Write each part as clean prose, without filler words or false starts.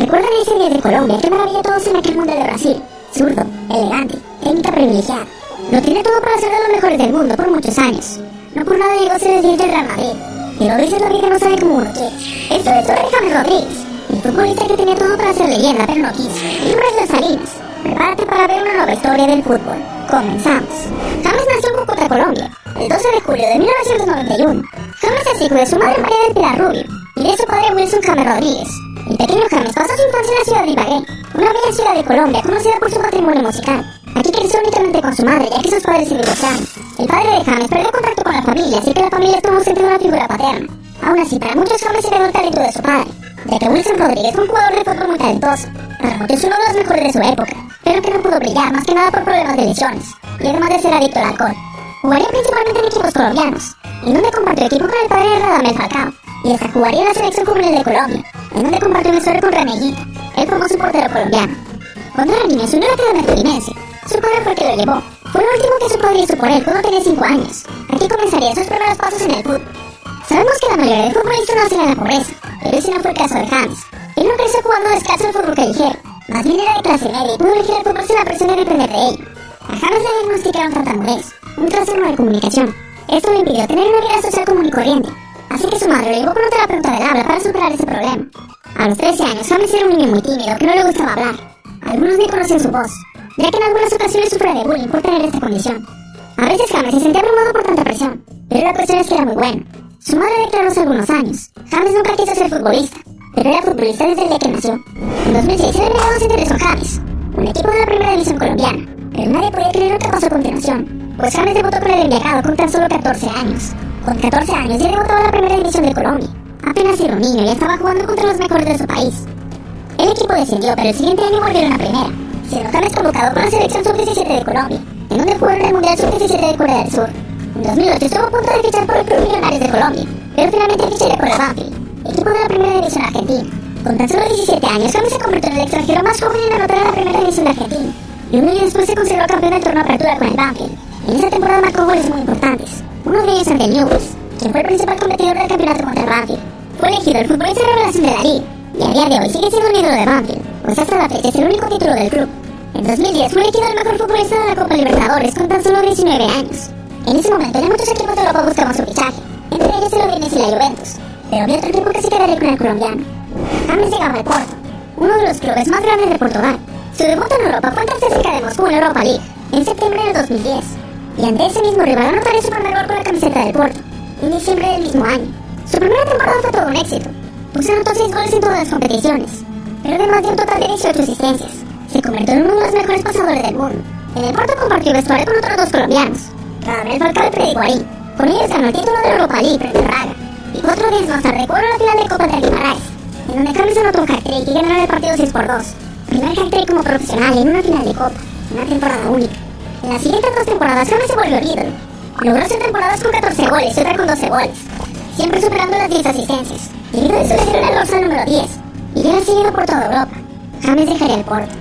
recuerdan ese 10 de Colombia que maravilló a todos en aquel Mundial de Brasil. Zurdo, elegante, técnica privilegiada. Lo tiene todo para ser de los mejores del mundo por muchos años. No por nada llegó a ser el 10 del Real Madrid. Pero hoy es la vida no sabe cómo uno quiere. Esto es sobre James Rodríguez, el futbolista que tenía todo para ser leyenda, pero no quiso. Libres de Salinas. Prepárate para ver una nueva historia del fútbol. Comenzamos. James nació en Cúcuta, Colombia, el 12 de julio de 1991. James es hijo de su madre María del Pilar Rubio y de su padre Wilson James Rodríguez. El pequeño James pasó su infancia en la ciudad de Ibagué, una bella ciudad de Colombia conocida por su patrimonio musical. Aquí creció únicamente con su madre, ya que sus padres se divorciaron. El padre de James perdió contacto con la familia, así que la familia estuvo ausente de una figura paterna. Aún así, para muchos James heredó el talento de su padre, ya que Wilson Rodríguez fue un jugador de fútbol muy talentoso. Para muchos uno de los mejores de su época, pero que no pudo brillar más que nada por problemas de lesiones, y además de ser adicto al alcohol. Jugaría principalmente en equipos colombianos, en donde compartió equipo con el padre de Radamel Falcao, y hasta jugaría en la selección juvenil de Colombia, en donde compartió una historia con René Higuita, el famoso portero colombiano. Cuando era niño se unió a la Academia Fluminense. Su padre fue el que lo llevó. Fue lo último que su padre hizo por él cuando tenía 5 años. Aquí comenzaría sus primeros pasos en el fútbol. Sabemos que la mayoría de futbolistas nacen en la pobreza, pero ese no fue el caso de James. Él no creció jugando descalzo al fútbol callejero, más bien era de clase media y pudo elegir el fútbol sin la presión de depender de ello. A James le diagnosticaron tartamudez, un trastorno de comunicación. Esto le impidió tener una vida social común y corriente, así que su madre lo llevó con un terapeuta del habla para superar ese problema. A los 13 años, James era un niño muy tímido que no le gustaba hablar. Algunos ni conocían su voz, ya que en algunas ocasiones sufría de bullying por tener esta condición. A veces James se sentía abrumado por tanta presión, pero la cuestión es que era muy bueno. Su madre declaró hace algunos años: James nunca quiso ser futbolista, pero era futbolista desde el día que nació. En 2006 el Envigado se interesó en James, un equipo de la primera división colombiana, pero nadie podía creer lo que pasó a continuación, pues James debutó con el Envigado con tan solo 14 años. Con 14 años ya debutaba en la primera división de Colombia. Apenas era un niño y estaba jugando contra los mejores de su país. El equipo descendió, pero el siguiente año volvieron a primera, siendo James convocado por la selección sub-17 de Colombia, en donde jugó en el Mundial sub-17 de Corea del Sur. En 2008 estuvo a punto de fichar por el Club Millonarios de Colombia, pero finalmente ficharía por el Banfield, equipo de la primera división argentina. Con tan solo 17 años, James se convirtió en el extranjero más joven en anotar en la primera división de Argentina, y un año después se consagró campeón del torneo Apertura con el Banfield. En esa temporada marcó goles muy importantes, uno de ellos ante el Newell's, quien fue el principal competidor del campeonato contra el Banfield. Fue elegido el futbolista de revelación de la liga, y a día de hoy sigue siendo un ídolo de Banfield, pues hasta la fecha es el único título del club. En 2010 fue elegido el mejor futbolista de la Copa Libertadores con tan solo 19 años. En ese momento ya muchos equipos de Europa buscaban su fichaje, entre ellos el Udinese y la Juventus, pero había otro equipo que se quedaría con el colombiano. James llegaba al Porto, uno de los clubes más grandes de Portugal. Su debut en Europa fue ante el CSKA de Moscú en la Europa League, en septiembre del 2010, y ante ese mismo rival anotaría su primer gol con la camiseta del Porto, en diciembre del mismo año. Su primera temporada fue todo un éxito, pues anotó 6 goles en todas las competiciones, pero además dio un total de 18 asistencias. Se convirtió en uno de los mejores pasadores del mundo. En el Porto compartió vestuario con otros 2 colombianos, Radamel Falcao y Freddy Guarín. Con ellos ganó el título de la Europa League frente a Braga, y 4 días más tarde jugó la final de Copa del Guimaraes, en donde James anotó un hat-trick y ganaron el partido 6-2. Primer hat-trick como profesional en una final de Copa, una temporada única. En las siguientes 2 temporadas James se volvió ídolo. Logró 6 temporadas con 14 goles y otra con 12 goles, siempre superando las 10 asistencias. Debido a eso le dieron el dorsal número 10, y era seguido por toda Europa. James dejaría el Porto.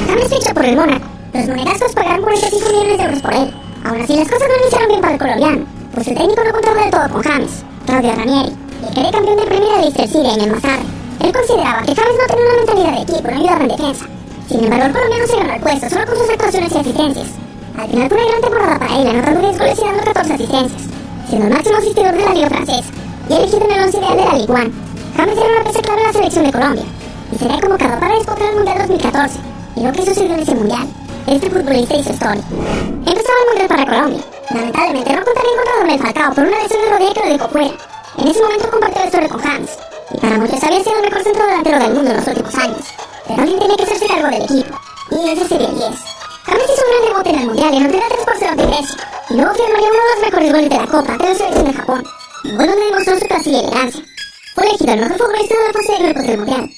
James fichó por el Mónaco. Los monegascos pagaron 45 millones de euros por él. Aún así las cosas no iniciaron bien para el colombiano, pues el técnico no contaba del todo con James, Claudio Ranieri, el que era campeón de primera de Leicester City en el Mazar. Él consideraba que James no tenía una mentalidad de equipo, no ayudaba en defensa. Sin embargo, el colombiano se ganó el puesto solo con sus actuaciones y asistencias. Al final fue una gran temporada para él, anotando 10 goles y dando 14 asistencias, siendo el máximo asistidor de la liga francesa y elegido en el 11 ideal de la Ligue 1. James era una pieza clave en la selección de Colombia y sería convocado para disputar el Mundial 2014. Y lo que sucedió en ese Mundial, este futbolista hizo historia. Empezaba el Mundial para Colombia. Lamentablemente no contaría con Radamel Falcao por una lesión de rodilla que lo dejó fuera. En ese momento compartió la historia con James, y para muchos había sido el mejor centro delantero del mundo en los últimos años, pero alguien tenía que hacerse cargo del equipo, y ese sería el 10. James hizo un gran debut en el Mundial y anotó 3-0 ante Grecia, y luego firmaría uno de los mejores goles de la Copa ante la selección de Japón, un gol donde demostró su clase y elegancia. Fue elegido el mejor futbolista de la fase de grupos del Mundial.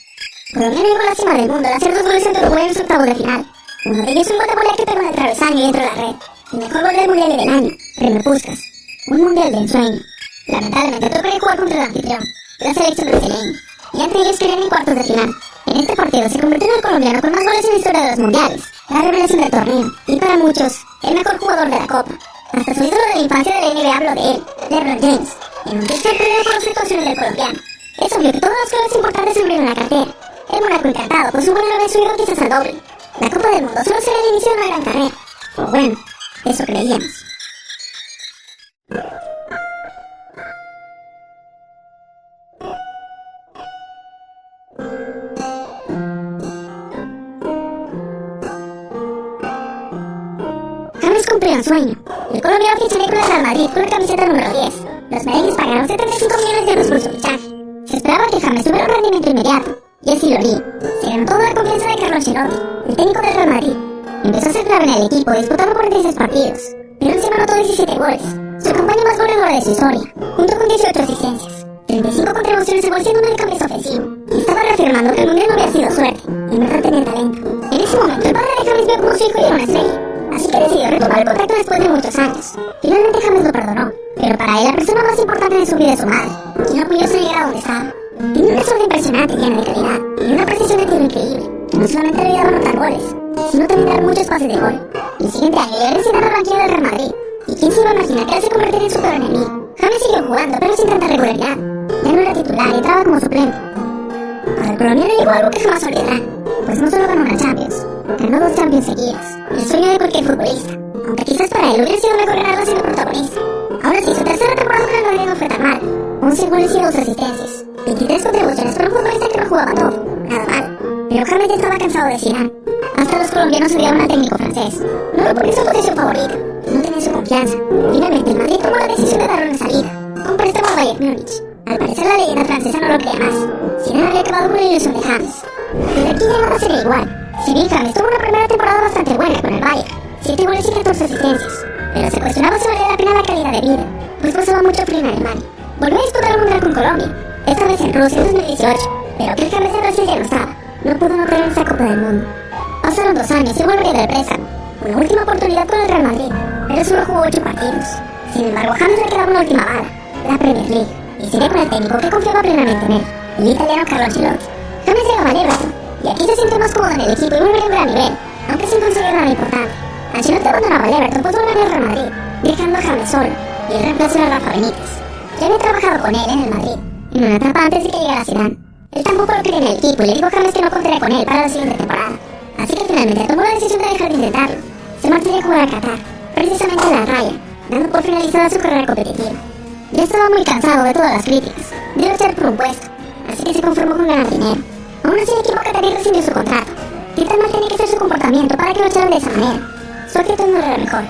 Colombia llegó a la cima del mundo al hacer 2 goles ante Uruguay en los octavos de final. Uno de ellos un gol de volea que pegó en el travesaño y dentro de la red. El mejor gol del Mundial y del año, Remy Puskás. Un Mundial de ensueño. Lamentablemente tocaría jugar contra el anfitrión, la selección brasileña, y ante ellos quedarían en cuartos de final. En este partido se convirtió en el colombiano con más goles en la historia de los mundiales, la revelación del torneo, y para muchos, el mejor jugador de la Copa. Hasta su ídolo de la infancia de la NBA habló de él, LeBron James, en un texto perdido por las actuaciones del colombiano. Es obvio que todos los clubes importantes se abrieron la cartera. El Mónaco encantado con su vuelo de subido quizás al doble. La Copa del Mundo solo será el inicio de una gran carrera. O bueno, eso creíamos. James cumplió un sueño. El colombiano ficharía con el Real Madrid con la camiseta número 10. Los merengues pagaron 75 millones de euros por su fichaje. Se esperaba que James tuviera un rendimiento inmediato, y así lo haría. Se ganó toda la confianza de Carlo Ancelotti, el técnico del Real Madrid. Empezó a ser clave en el equipo, disputando 46 partidos, pero encima anotó 17 goles, su campaña más goleadora de su historia, junto con 18 asistencias, 35 contribuciones en gol siendo un mediocampista ofensivo, y estaba reafirmando que el mundial no había sido suerte, en verdad tenía talento. En ese momento, el padre de James vio como su hijo era una estrella, así que decidió retomar el contacto después de muchos años. Finalmente James lo perdonó, pero para él la persona más importante de su vida es su madre, quien apoyó a llegar a donde estaba. Tenía una zurda impresionante, llena de calidad, y una precisión de tiro increíble, que no solamente le ayudaba a anotar goles, sino también dar muchos pases de gol. El siguiente año llegó recién al banquillo del Real Madrid, y quién se iba a imaginar que él se convertiría en su peor enemigo. James siguió jugando, pero sin tanta regularidad. Ya no era titular y entraba como suplente. Para el colombiano llegó algo que jamás olvidará, pues no solo ganó una Champions, ganó 2 Champions seguidas, el sueño de cualquier futbolista, aunque quizás para él hubiera sido mejor ganarlo siendo protagonista. Ahora sí, su tercera temporada con el Madrid no fue tan mal, 11 goles y 2 asistencias, 23 contribuciones para un futbolista que no jugaba todo, nada mal. Pero James ya estaba cansado de Zidane. Hasta los colombianos odiaban al técnico francés, no porque es su posición favorita, no tenía su confianza. Finalmente el Madrid tomó la decisión de darle una salida, con préstamo al Bayern Múnich. Al parecer la leyenda francesa no lo creía más. Zidane había acabado con la ilusión de James. Pero aquí ya nada sería igual. Si bien James tuvo una primera temporada bastante buena con el Bayern, 7 goles y 14 asistencias, pero se cuestionaba si valía la pena la calidad de vida, pues pasaba mucho frío en Alemania. Volvió a disputar el Mundial con Colombia, esta vez en Rusia en 2018, pero aquel James de Brasil ya no estaba. No pudo anotar en esa Copa del Mundo. Pasaron 2 años y volvería del préstamo, una última oportunidad con el Real Madrid, pero solo jugó 8 partidos. Sin embargo, a James le quedaba una última bala, la Premier League, y sería con el técnico que confiaba plenamente en él, el italiano Carlo Ancelotti. James llegaba al Everton, y aquí se sintió más cómodo en el equipo y volvería a un gran nivel, aunque sin conseguir nada importante. Ancelotti abandonaba el Everton pues volvería al Real Madrid, dejando a James solo, y el reemplazo era Rafa Benítez. Ya había trabajado con él en el Madrid, en una etapa antes de que llegara Zidane. Él tampoco lo quería en el equipo y le dijo a James que no contaría con él para la siguiente temporada. Así que finalmente tomó la decisión de dejar de intentarlo. Se marcharía a jugar a Qatar, precisamente en la Raya, dando por finalizada su carrera competitiva. Ya estaba muy cansado de todas las críticas, de luchar por un puesto, así que se conformó con ganar dinero. Aún así el equipo qatarí rescindió su contrato. ¿Qué tan mal tenía que ser su comportamiento para que lo echaran de esa manera? Su actitud no era la mejor.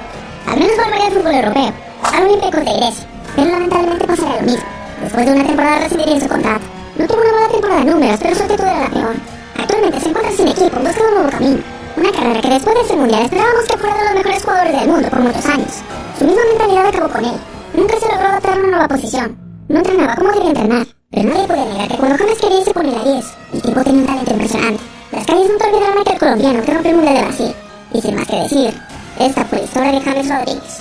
Al menos volvería al fútbol europeo, al Olympiacos de Grecia, pero lamentablemente pasaría lo mismo. Después de una temporada rescindiría su contrato. No tuvo una mala temporada en números, pero su actitud era la peor. Actualmente se encuentra sin equipo, buscando un nuevo camino. Una carrera que después de ese mundial esperábamos que fuera de los mejores jugadores del mundo por muchos años. Su misma mentalidad acabó con él. Nunca se logró adaptar a una nueva posición. No entrenaba como debía entrenar. Pero nadie puede negar que cuando James quería se ponía la 10. El tipo tenía un talento impresionante. Las calles nunca olvidaron a aquel colombiano que rompió el mundial de Brasil. Y sin más que decir, esta fue la historia de James Rodríguez.